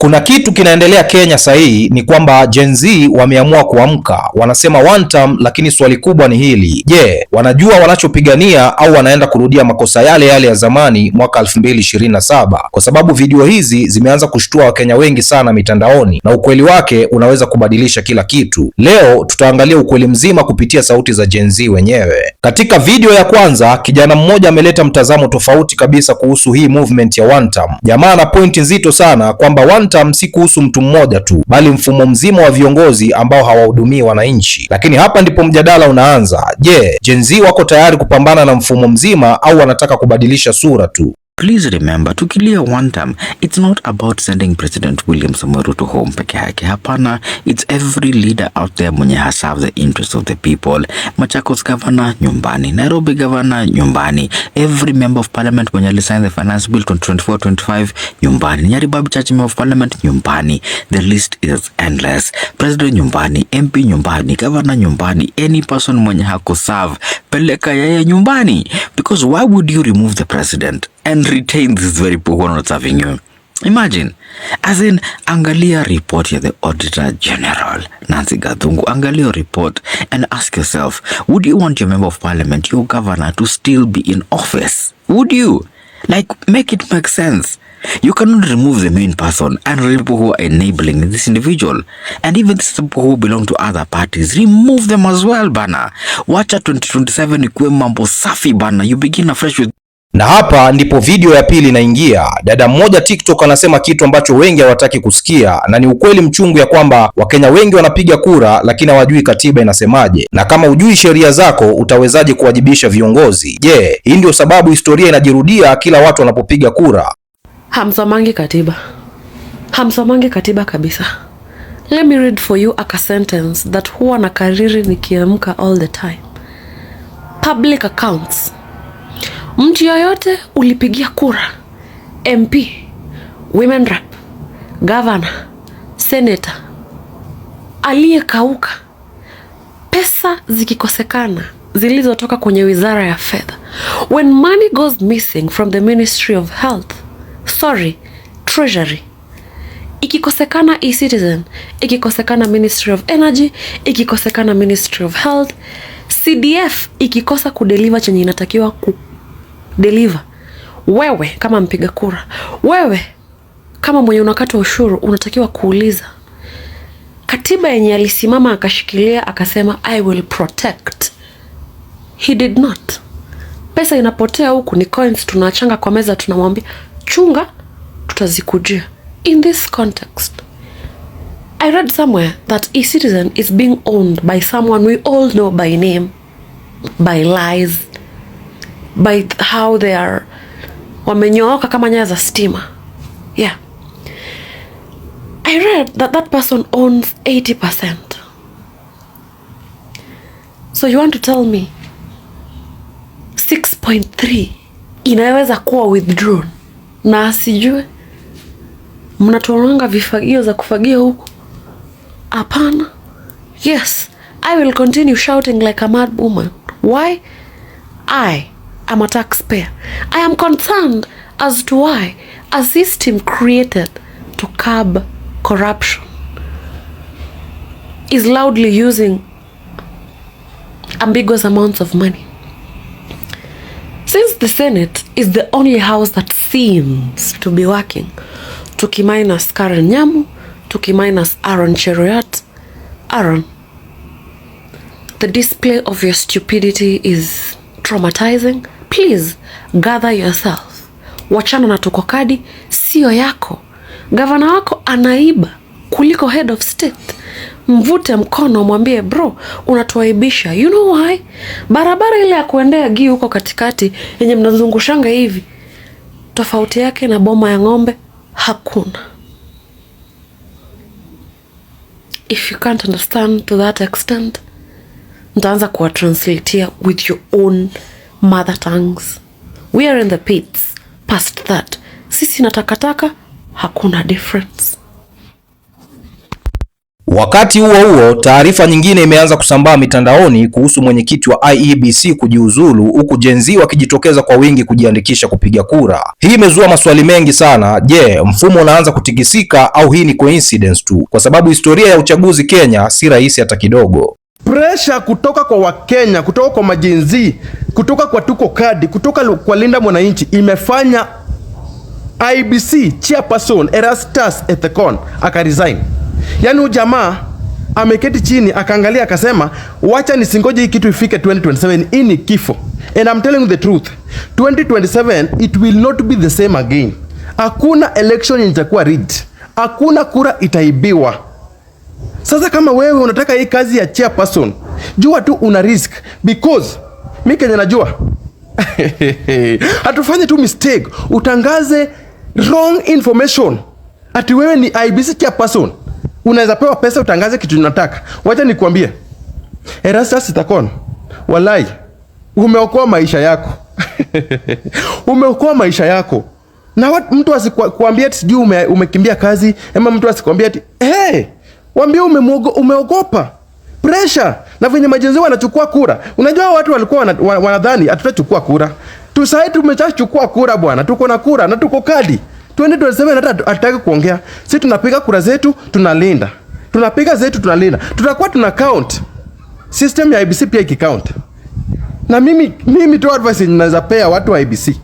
Kuna kitu kinaendelea Kenya sahihi, ni kwamba Gen Z wameamua kuamka. Wanasema one term, lakini swali kubwa ni hili: je, wanajua wanachopigania au wanaenda kurudia makosa yale yale ya zamani mwaka 2027? Kwa sababu video hizi zimeanza kushtua Wakenya wengi sana mitandaoni, na ukweli wake unaweza kubadilisha kila kitu. Leo tutaangalia ukweli mzima kupitia sauti za Gen Z wenyewe. Katika video ya kwanza, kijana mmoja ameleta mtazamo tofauti kabisa kuhusu hii movement ya one term. Jamaa ana pointi nzito sana kwamba one term si kuhusu mtu mmoja tu, bali mfumo mzima wa viongozi ambao hawahudumii wananchi. Lakini hapa ndipo mjadala unaanza. Je, Gen Z wako tayari kupambana na mfumo mzima au wanataka kubadilisha sura tu? Please remember, to clear one term, it's not about sending President William Samoei Ruto home peke yake. Hapana, it's every leader out there mwenye haserve the interests of the people. Machakos governor nyumbani, Nairobi governor nyumbani, every member of parliament mwenye alisign the finance bill 2024-25 nyumbani, Nyaribabu Church member of parliament nyumbani. The list is endless. President nyumbani, MP nyumbani, governor nyumbani, any person mwenye hakuserve peleka yeye nyumbani. Because why would you remove the president and retain this very poor one not serving you? Imagine, as in, angalia report ya the Auditor General Nancy Gathungu, angalia report and ask yourself, would you want your member of parliament, your governor, to still be in office? Would you? Like, make it make sense. You cannot remove the main person and people who are enabling this individual, and even the people who belong to other parties, remove them as well bana. Wacha 2027 ikuwe mambo safi bana. You begin afresh with. Na hapa ndipo video ya pili inaingia. Dada mmoja TikTok anasema kitu ambacho wengi hawataki kusikia, na ni ukweli mchungu ya kwamba Wakenya wengi wanapiga kura lakini hawajui katiba inasemaje. Na kama hujui sheria zako, utawezaje kuwajibisha viongozi? Je, hii ndio sababu historia inajirudia kila watu wanapopiga kura? Hamsomangi katiba. Hamsomangi katiba kabisa. Let me read for you a sentence that huwa na kariri nikiamka all the time. Public accounts. Mtu yoyote ulipigia kura, MP, women rep, governor, senator, aliyekauka, pesa zikikosekana zilizotoka kwenye wizara ya fedha, when money goes missing from the Ministry of Health, Treasury, ikikosekana eCitizen, ikikosekana Ministry of Energy, ikikosekana Ministry of Health, CDF ikikosa kudeliver chenye inatakiwa deliver, wewe kama mpiga kura, wewe kama mwenye unakata ushuru, unatakiwa kuuliza. Katiba yenye alisimama akashikilia akasema I will protect, he did not. Pesa inapotea huku, ni coins tunachanga kwa meza, tunamwambia chunga, tutazikujia. In this context, I read somewhere that eCitizen is being owned by someone we all know by name, by lies, by how they are wamenyooka kama nyaya za stima. Yeah, I read that that person owns 80%. So you want to tell me 6.3 inaweza kuwa withdrawn na asijue? Mnatuonanga vifagio za kufagia huku? Hapana. Yes, I will continue shouting like a mad woman. Why? I'm a taxpayer. I am concerned as to why a system created to curb corruption is loudly using ambiguous amounts of money. Since the Senate is the only house that seems to be working, tukiminus Karen Nyamu, tukiminus Aaron Cheruiyot, Aaron, the display of your stupidity is traumatizing. Please gather yourself. Wachana na tukokadi, sio yako. Gavana wako anaiba kuliko head of state. Mvute mkono, mwambie bro, unatuaibisha. You know why? Barabara ile ya kuendea Gi huko katikati yenye mnazungushanga hivi, tofauti yake na boma ya ng'ombe hakuna. If you can't understand to that extent, nitaanza kuwa translatea with your own mother tongues. We are in the pits. Past that, sisi na takataka hakuna difference. Wakati huo huo, taarifa nyingine imeanza kusambaa mitandaoni kuhusu mwenyekiti wa IEBC kujiuzulu, huku Gen Z wakijitokeza kwa wingi kujiandikisha kupiga kura. Hii imezua maswali mengi sana. Je, mfumo unaanza kutikisika au hii ni coincidence tu? Kwa sababu historia ya uchaguzi Kenya si rahisi hata kidogo. Pressure kutoka kwa Wakenya, kutoka kwa majenzi, kutoka kwa Tuko Kadi, kutoka kwa Linda Mwananchi imefanya IEBC chairperson Erastus Ethekon akaresign. Yaani ujamaa ameketi chini akaangalia akasema wacha nisingoje hii kitu ifike 2027, hii ni kifo. And I'm telling you the truth, 2027 it will not be the same again. Hakuna election itakuwa rigged, hakuna kura itaibiwa. Sasa kama wewe unataka hii kazi ya chairperson, jua tu una risk, because mimi Kenya najua hatufanye tu mistake utangaze wrong information ati wewe ni IEBC chairperson. Unaweza pewa pesa utangaze kitu unataka. Wacha nikwambie, Erastus Ethekon, walai umeokoa maisha yako umeokoa maisha yako. Na mtu asikwambia ati sijui umekimbia kazi, ama mtu asikwambia ati waambie umeogopa pressure na venye majenzi wanachukua kura. Unajua watu walikuwa wanadhani hatutachukua kura. Tusai tumechachukua kura bwana. Tuko na kura na tuko kadi. 2027 hata hatutaki kuongea. Sisi tunapiga kura zetu, tunalinda. Tunapiga zetu, tunalinda. Tutakuwa tuna count. System ya IEBC pia ikicount. Na mimi tu advice ninaweza pea watu wa IEBC.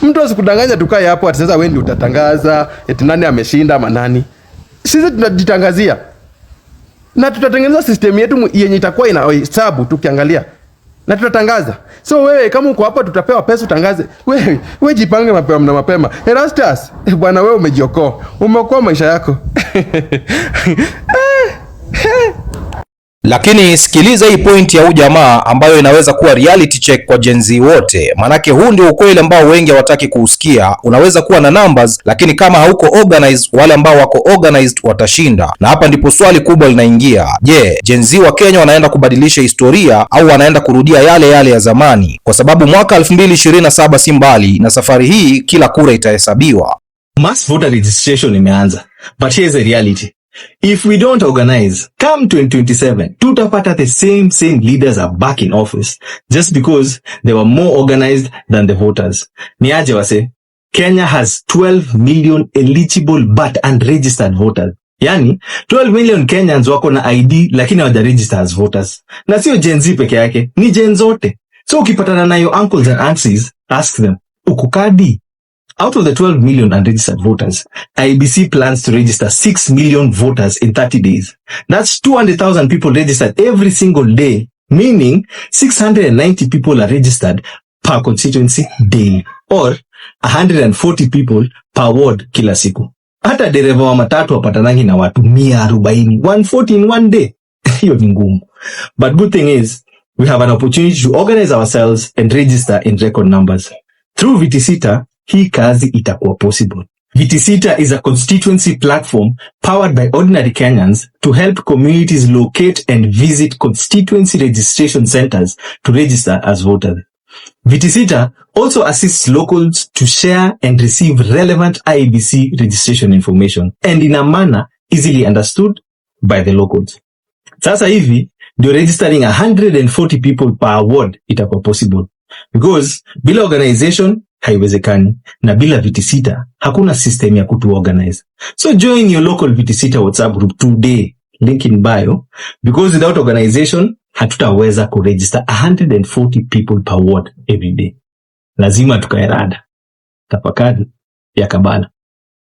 Mtu asikudanganya tukae hapo ati sasa wewe ndio utatangaza eti nani ameshinda ama nani. Sisi tunajitangazia. Na tutatengeneza system yetu yenye itakuwa inahesabu tukiangalia. Na tutatangaza. So wewe kama uko hapa tutapewa pesa utangaze. Wewe jipange mapema. Erastus, bwana wewe umejiokoa. Umeokoa maisha yako. Lakini sikiliza hii point ya ujamaa ambayo inaweza kuwa reality check kwa Gen Z wote. Manake huu ndio ukweli ambao wengi hawataki kuusikia. Unaweza kuwa na numbers, lakini kama hauko organized, wale ambao wako organized watashinda. Na hapa ndipo swali kubwa linaingia. Je, Gen Z wa Kenya wanaenda kubadilisha historia au wanaenda kurudia yale yale ya zamani? Kwa sababu mwaka 2027 si mbali na safari hii kila kura itahesabiwa. Mass voter registration imeanza. But here's the reality. If we don't organize, come 2027, tutapata the same leaders are back in office just because they were more organized than the voters. Ni aje wase? Kenya has 12 million eligible but unregistered voters. Yani, 12 million Kenyans wako na ID lakini hawajaregister as voters. Na sio Gen Z peke yake, ni Gen zote. So ukipatana na your uncles and aunties, ask them, uko kadi? Out of the 12 million unregistered voters, IEBC plans to register 6 million voters in 30 days. That's 200,000 people registered every single day, meaning 690 people are registered per constituency daily, or 140 people per ward kila siku. Hata dereva wa matatu wapatanangi na watu 140, 140 in one day. Hiyo ni ngumu. But good thing is, we have an opportunity to organize ourselves and register in record numbers. Through VTSITA, hii kazi itakuwa possible. VTSITA is a constituency platform powered by ordinary Kenyans to help communities locate and visit constituency registration centers to register as voters. VTSITA also assists locals to share and receive relevant IEBC registration information and in a manner easily understood by the locals. Sasa hivi, ndio registering 140 people per ward itakuwa possible. Because bila organization, haiwezekani, na bila VTSITA hakuna system ya kutu-organize. So join your local VTSITA WhatsApp group today, link in bio, because without organization hatutaweza kuregister 140 people per ward every day. Lazima tukaerada. Tafakari ya kabana.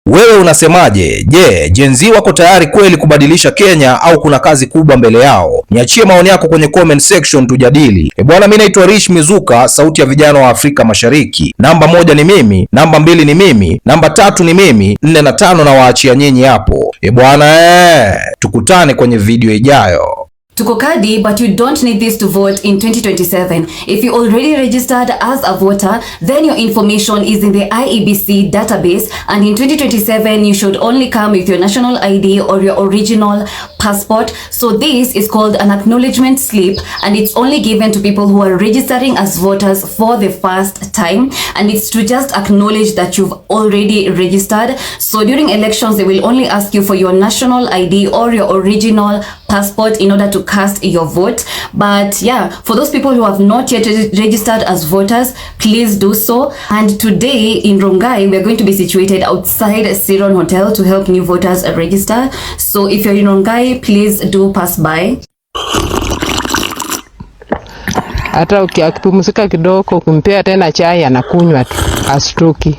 Wewe unasemaje? Je, Gen Z wako tayari kweli kubadilisha Kenya au kuna kazi kubwa mbele yao? Niachie maoni yako kwenye comment section tujadili. Bwana, mimi naitwa Rish Mizuka, sauti ya vijana wa Afrika Mashariki. Namba 1 ni mimi, namba 2 ni mimi, namba 3 ni mimi, 4 na 5 na waachia nyinyi hapo. Bwana, tukutane kwenye video ijayo. tuko kadi, but you don't need this to vote in 2027. If you already registered as a voter, then your information is in the IEBC database, and in 2027 you should only come with your national ID or your original passport. So this is called an acknowledgement slip, and it's only given to people who are registering as voters for the first time, and it's to just acknowledge that you've already registered. So during elections they will only ask you for your national ID or your original passport in order to cast your vote. But yeah, for those people who have not yet registered as voters, please do so. And today in Rongai we are going to be situated outside Siron Hotel to help new voters register. So if you're in Rongai, please do pass by. Hata ukipumzika kidogo kumpea tena chai anakunywa tu, astuki.